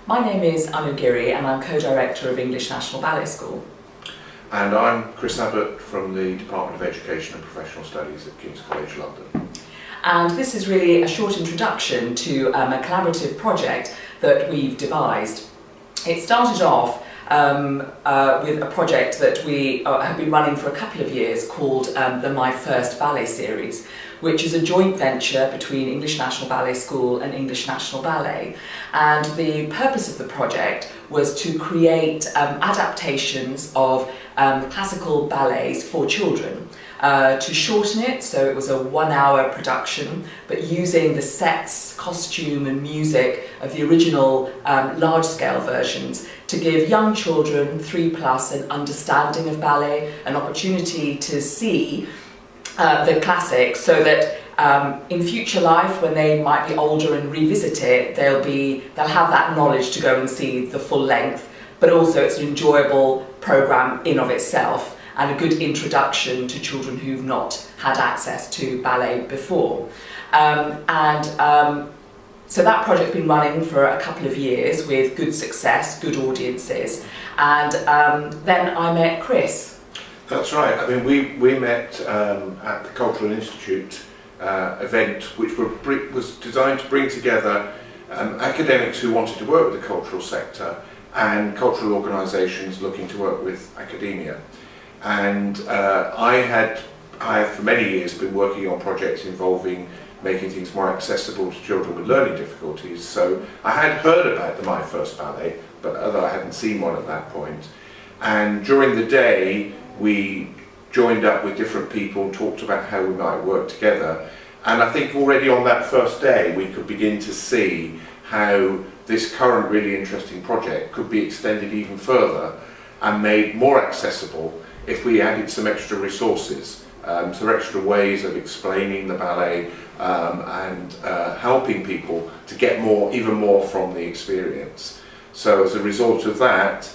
My name is Anu Giri and I'm co-director of English National Ballet School. And I'm Chris Abbott from the Department of Education and Professional Studies at King's College London. And this is really a short introduction to a collaborative project that we've devised. It started off with a project that we have been running for a couple of years called the My First Ballet series, which is a joint venture between English National Ballet School and English National Ballet. And the purpose of the project was to create adaptations of classical ballets for children. To shorten it, so it was a 1-hour production, but using the sets, costume and music of the original large-scale versions to give young children, 3+, an understanding of ballet, an opportunity to see the classics, so that in future life, when they might be older and revisit it, they'll have that knowledge to go and see the full length, but also it's an enjoyable programme in of itself, and a good introduction to children who've not had access to ballet before. So that project's been running for a couple of years with good success, good audiences, and then I met Chris. That's right. I mean, we met at the Cultural Institute event, which was designed to bring together academics who wanted to work with the cultural sector and cultural organisations looking to work with academia. And I have for many years been working on projects involving making things more accessible to children with learning difficulties. So I had heard about the My First Ballet, but although I hadn't seen one at that point. And during the day we joined up with different people, talked about how we might work together. And I think already on that first day we could begin to see how this current really interesting project could be extended even further and made more accessible if we added some extra resources, some extra ways of explaining the ballet and helping people to get even more from the experience. So as a result of that,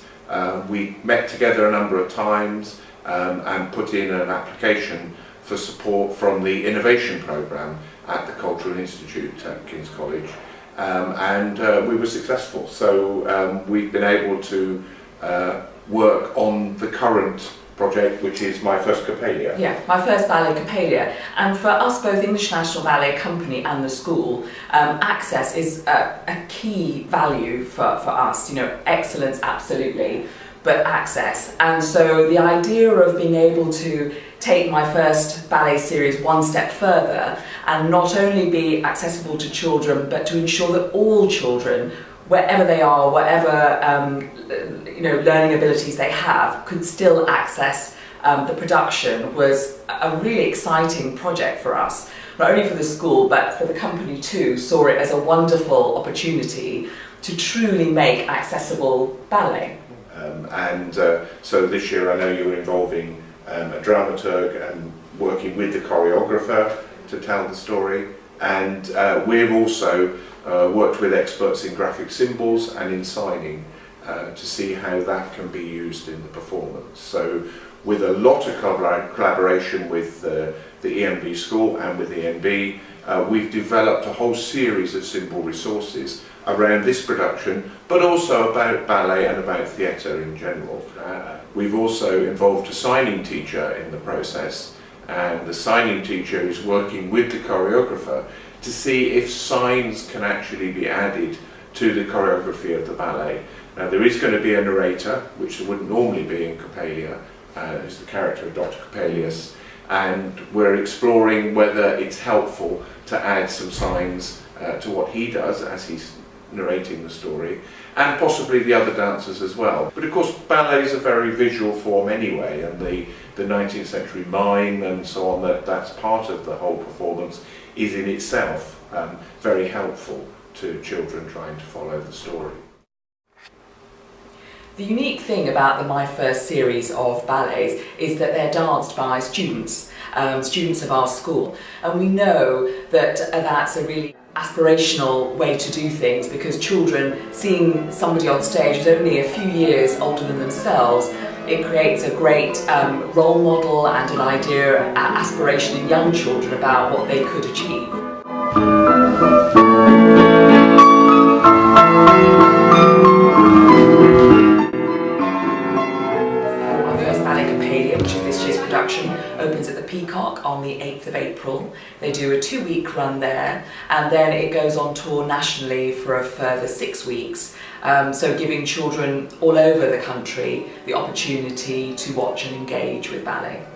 we met together a number of times and put in an application for support from the innovation programme at the Cultural Institute at King's College, and we were successful. So we've been able to work on the current project, which is My First Coppelia. Yeah, My First Ballet Coppelia. And for us, both English National Ballet Company and the school, access is a key value for us. You know, excellence, absolutely, but access. And so the idea of being able to take My First Ballet series one step further and not only be accessible to children, but to ensure that all children, wherever they are, whatever learning abilities they have, could still access the production, was a really exciting project for us. Not only for the school, but for the company too, saw it as a wonderful opportunity to truly make accessible ballet. So this year I know you're involving a dramaturg and working with the choreographer to tell the story, and we've also worked with experts in graphic symbols and in signing to see how that can be used in the performance. So with a lot of collaboration with the ENBS school and with the ENB, we've developed a whole series of symbol resources around this production, but also about ballet and about theatre in general. We've also involved a signing teacher in the process, and the signing teacher is working with the choreographer to see if signs can actually be added to the choreography of the ballet. Now there is going to be a narrator, which there wouldn't normally be in Coppelia, who's the character of Dr. Coppelius, and we're exploring whether it's helpful to add some signs to what he does as he's narrating the story, and possibly the other dancers as well. But of course ballet is a very visual form anyway, and the 19th century mime and so on, that's part of the whole performance, is in itself very helpful to children trying to follow the story. The unique thing about the My First series of ballets is that they're danced by students, students of our school, and we know that that's a really aspirational way to do things, because children seeing somebody on stage who's only a few years older than themselves, it creates a great role model and an idea, aspiration in young children about what they could achieve. Peacock on the 8th of April. They do a 2-week run there, and then it goes on tour nationally for a further 6 weeks. So giving children all over the country the opportunity to watch and engage with ballet.